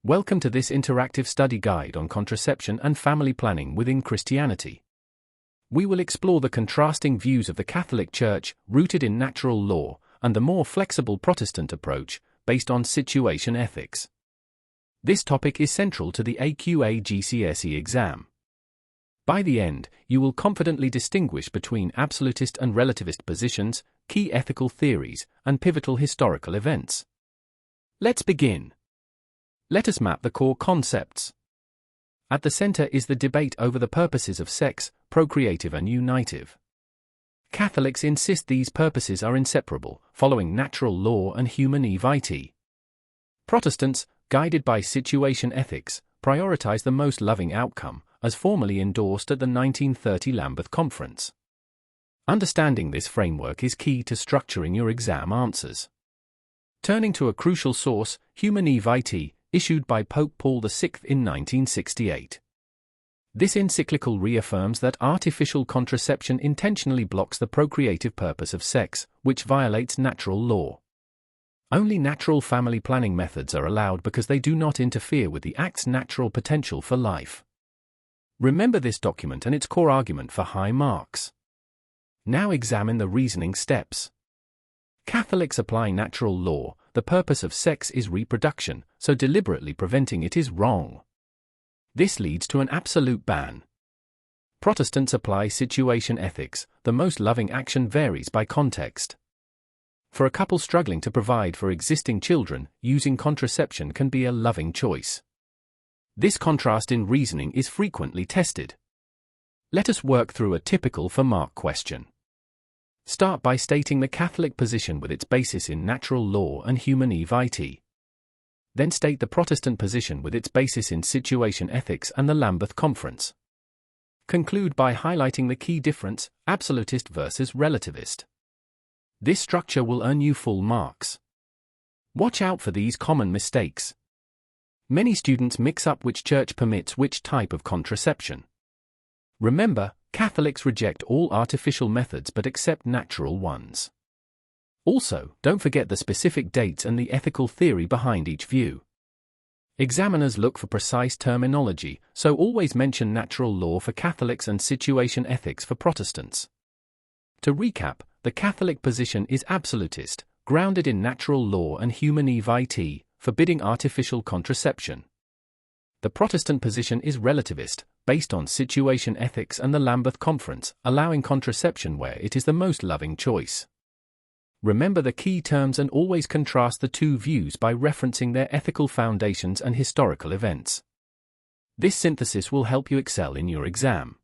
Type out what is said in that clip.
Welcome to this interactive study guide on contraception and family planning within Christianity. We will explore the contrasting views of the Catholic Church, rooted in natural law, and the more flexible Protestant approach, based on situation ethics. This topic is central to the AQA GCSE exam. By the end, you will confidently distinguish between absolutist and relativist positions, key ethical theories, and pivotal historical events. Let's begin. Let us map the core concepts. At the center is the debate over the purposes of sex, procreative and unitive. Catholics insist these purposes are inseparable, following natural law and humanae vitae. Protestants, guided by situation ethics, prioritize the most loving outcome, as formally endorsed at the 1930 Lambeth Conference. Understanding this framework is key to structuring your exam answers. Turning to a crucial source, Humanae Vitae, issued by Pope Paul VI in 1968. This encyclical reaffirms that artificial contraception intentionally blocks the procreative purpose of sex, which violates natural law. Only natural family planning methods are allowed because they do not interfere with the act's natural potential for life. Remember this document and its core argument for high marks. Now examine the reasoning steps. Catholics apply natural law. The purpose of sex is reproduction, so deliberately preventing it is wrong. This leads to an absolute ban. Protestants apply situation ethics. The most loving action varies by context. For a couple struggling to provide for existing children, using contraception can be a loving choice. This contrast in reasoning is frequently tested. Let us work through a typical for-mark question. Start by stating the Catholic position with its basis in natural law and humanae vitae. Then state the Protestant position with its basis in situation ethics and the Lambeth Conference. Conclude by highlighting the key difference, absolutist versus relativist. This structure will earn you full marks. Watch out for these common mistakes. Many students mix up which church permits which type of contraception. Remember, Catholics reject all artificial methods but accept natural ones. Also, don't forget the specific dates and the ethical theory behind each view. Examiners look for precise terminology, so always mention natural law for Catholics and situation ethics for Protestants. To recap, the Catholic position is absolutist, grounded in natural law and humanae vitae, forbidding artificial contraception. The Protestant position is relativist, based on situation ethics and the Lambeth Conference, allowing contraception where it is the most loving choice. Remember the key terms and always contrast the two views by referencing their ethical foundations and historical events. This synthesis will help you excel in your exam.